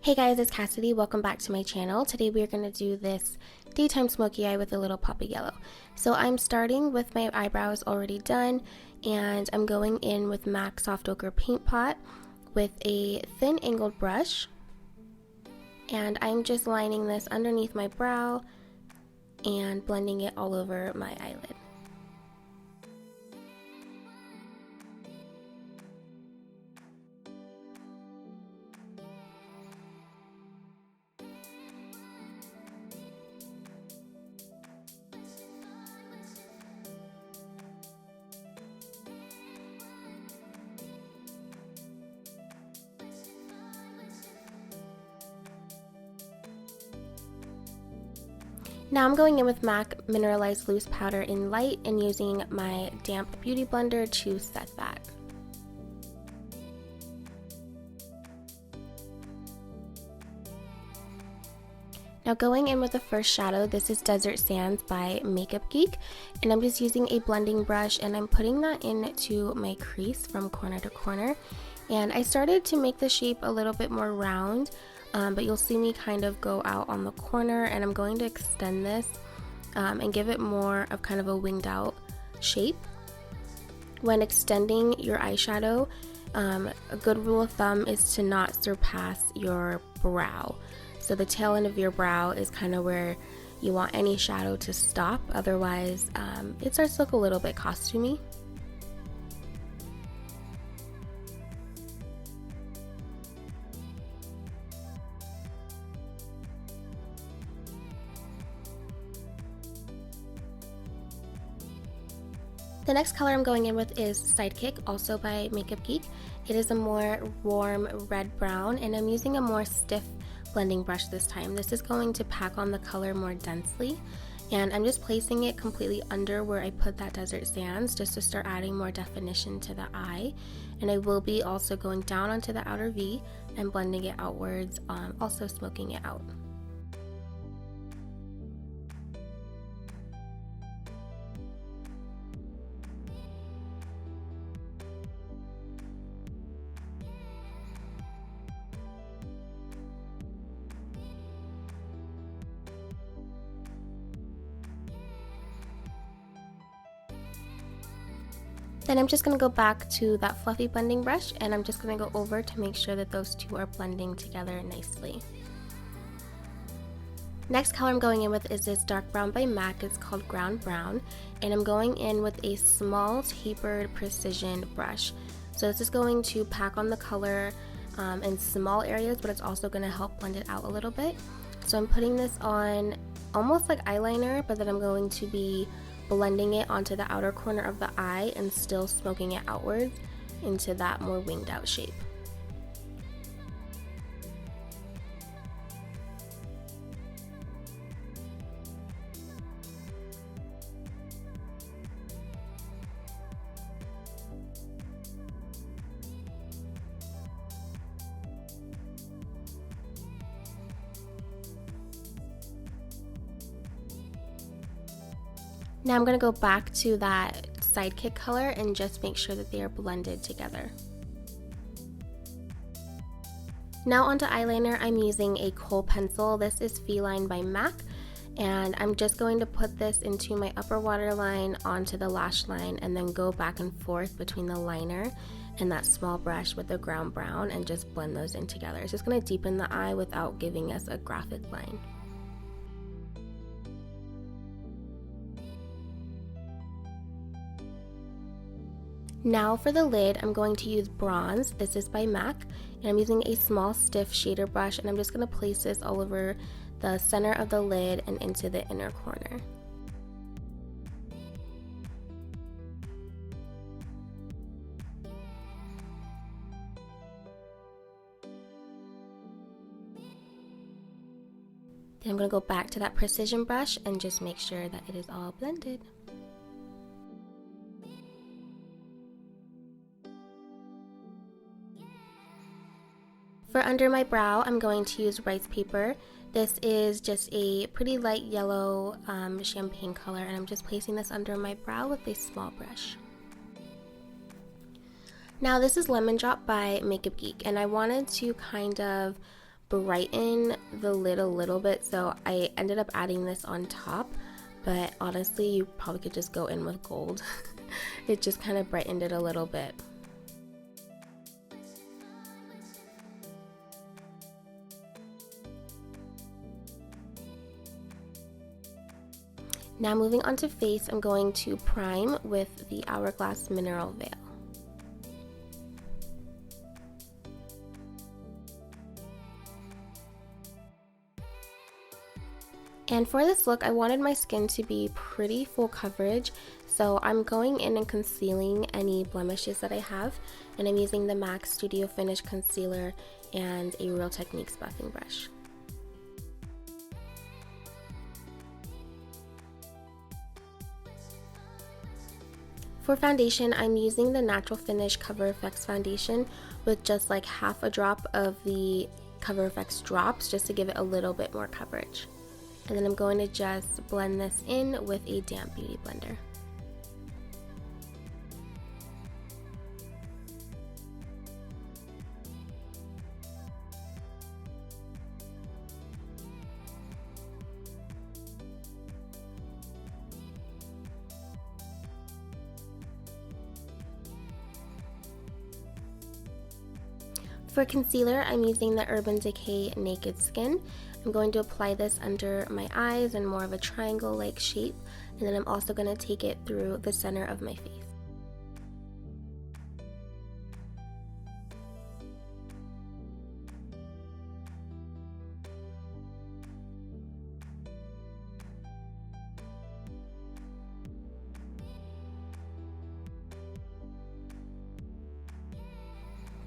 Hey guys, it's Cassidy. Welcome back to my channel. Today we are going to do this daytime smoky eye with a little pop of yellow. So I'm starting with my eyebrows already done, and I'm going in with MAC Soft Ochre Paint Pot with a thin angled brush. And I'm just lining this underneath my brow and blending it all over my eyelid. Now I'm going in with MAC Mineralized Loose Powder in Light and using my damp beauty blender to set that. Now going in with the first shadow, this is Desert Sands by Geek, and I'm just using a blending brush and I'm putting that into my crease from corner to corner. And I started to make the shape a little bit more round, but you'll see me kind of go out on the corner, and I'm going to extend this and give it more of kind of a winged out shape. When extending your eyeshadow, a good rule of thumb is to not surpass your brow. So the tail end of your brow is kind of where you want any shadow to stop, otherwise it starts to look a little bit costumey. The next color I'm going in with is Sidekick, also by Geek. It is a more warm red-brown, and I'm using a more stiff blending brush this time. This is going to pack on the color more densely, and I'm just placing it completely under where I put that Desert Sands just to start adding more definition to the eye. And I will be also going down onto the outer V and blending it outwards, also smoking it out. Then I'm just going to go back to that fluffy blending brush, and I'm just going to go over to make sure that those two are blending together nicely. Next color I'm going in with is this dark brown by MAC. It's called Ground Brown, and I'm going in with a small tapered precision brush. So this is going to pack on the color in small areas, but it's also going to help blend it out a little bit. So I'm putting this on almost like eyeliner, but then I'm going to be blending it onto the outer corner of the eye and still smoking it outwards into that more winged out shape. Now I'm going to go back to that Sidekick color and just make sure that they are blended together. Now onto eyeliner, I'm using a kohl pencil. This is Feline by MAC, and I'm just going to put this into my upper waterline onto the lash line and then go back and forth between the liner and that small brush with the ground brown and just blend those in together. It's just going to deepen the eye without giving us a graphic line. Now for the lid, I'm going to use bronze. This is by MAC, and I'm using a small stiff shader brush, and I'm just going to place this all over the center of the lid and into the inner corner. Then I'm going to go back to that precision brush and just make sure that it is all blended. For under my brow, I'm going to use rice paper. This is just a pretty light yellow champagne color, and I'm just placing this under my brow with a small brush. Now this is Lemon Drop by Geek, and I wanted to kind of brighten the lid a little bit, so I ended up adding this on top, but honestly you probably could just go in with gold. It just kind of brightened it a little bit. Now moving on to face, I'm going to prime with the Hourglass Mineral Veil. And for this look, I wanted my skin to be pretty full coverage, so I'm going in and concealing any blemishes that I have, and I'm using the MAC Studio Finish Concealer and a Real Techniques buffing brush. For foundation, I'm using the Natural Finish Cover Effects foundation with just like half a drop of the Cover Effects drops just to give it a little bit more coverage. And then I'm going to just blend this in with a damp beauty blender. For concealer, I'm using the Urban Decay Naked Skin. I'm going to apply this under my eyes in more of a triangle-like shape, and then I'm also going to take it through the center of my face.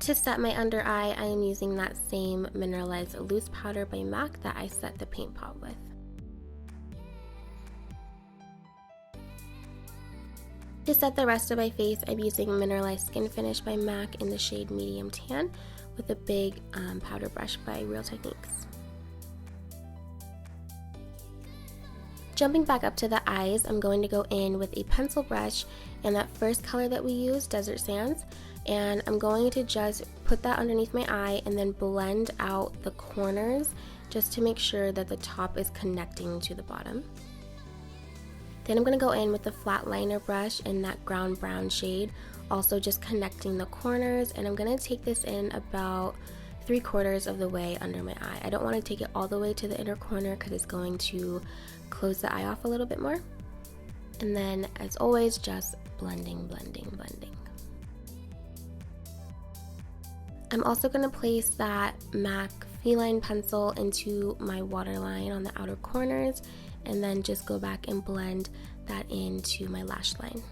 To set my under eye, I am using that same Mineralized loose powder by MAC that I set the paint pot with. To set the rest of my face, I'm using Mineralized Skin Finish by MAC in the shade Medium Tan with a big powder brush by Real Techniques. Jumping back up to the eyes, I'm going to go in with a pencil brush and that first color that we use, Desert Sands, and I'm going to just put that underneath my eye and then blend out the corners just to make sure that the top is connecting to the bottom. Then I'm going to go in with the flat liner brush in that ground brown shade, also just connecting the corners, and I'm going to take this in about 3/4 of the way under my eye. I don't want to take it all the way to the inner corner because it's going to close the eye off a little bit more. And then, as always, just blending, blending, blending. I'm also going to place that MAC Feline pencil into my waterline on the outer corners, and then just go back and blend that into my lash line.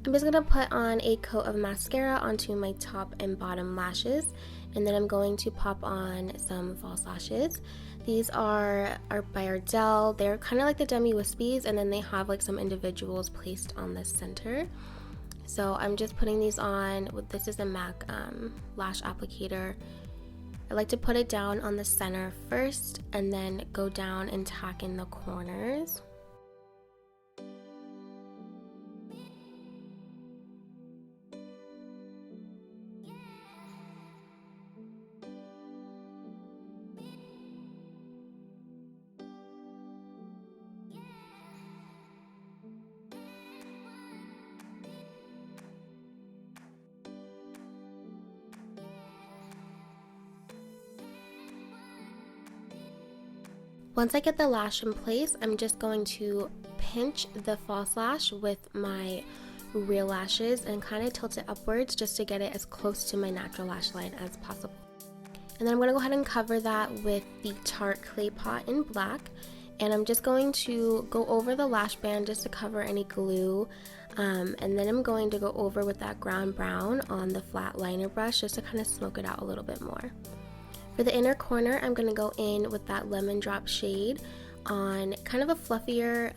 I'm just going to put on a coat of mascara onto my top and bottom lashes, and then I'm going to pop on some false lashes. These are by Ardell. They're kind of like the demi wispies, and then they have like some individuals placed on the center. So I'm just putting these on. This is a MAC lash applicator. I like to put it down on the center first and then go down and tack in the corners. Once I get the lash in place, I'm just going to pinch the false lash with my real lashes and kind of tilt it upwards just to get it as close to my natural lash line as possible. And then I'm going to go ahead and cover that with the Tarte Clay Pot in black. And I'm just going to go over the lash band just to cover any glue. And then I'm going to go over with that ground brown on the flat liner brush just to kind of smoke it out a little bit more. For the inner corner, I'm going to go in with that Lemon Drop shade on kind of a fluffier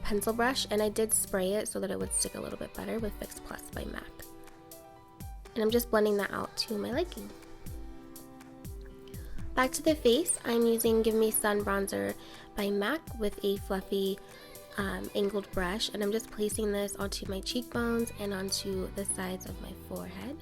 pencil brush, and I did spray it so that it would stick a little bit better with Fix Plus by MAC. And I'm just blending that out to my liking. Back to the face, I'm using Give Me Sun Bronzer by MAC with a fluffy angled brush, and I'm just placing this onto my cheekbones and onto the sides of my forehead.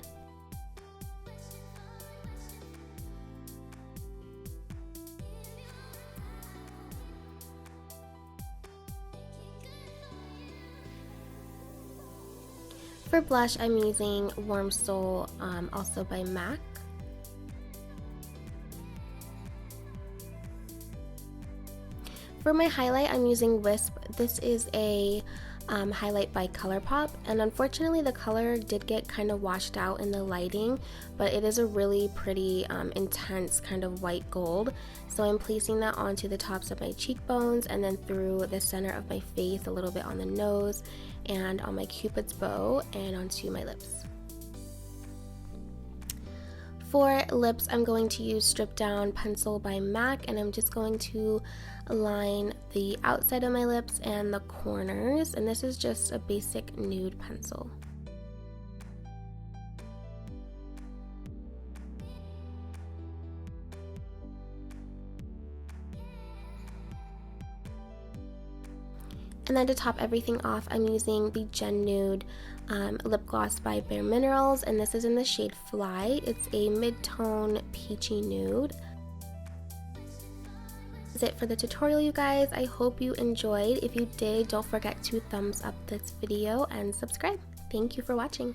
For blush, I'm using Warm Soul, also by MAC. For my highlight, I'm using Wisp. This is a highlight by Colourpop, and unfortunately the color did get kind of washed out in the lighting, but it is a really pretty intense kind of white gold. So I'm placing that onto the tops of my cheekbones and then through the center of my face, a little bit on the nose and on my cupid's bow and onto my lips. For lips, I'm going to use Stripdown Pencil by MAC, and I'm just going to line the outside of my lips and the corners, and this is just a basic nude pencil. And then to top everything off, I'm using the GenNude lip gloss by Bare Minerals, and this is in the shade Fly. It's a mid-tone peachy nude. That's it for the tutorial, you guys. I hope you enjoyed. If you did, don't forget to thumbs up this video and subscribe. Thank you for watching.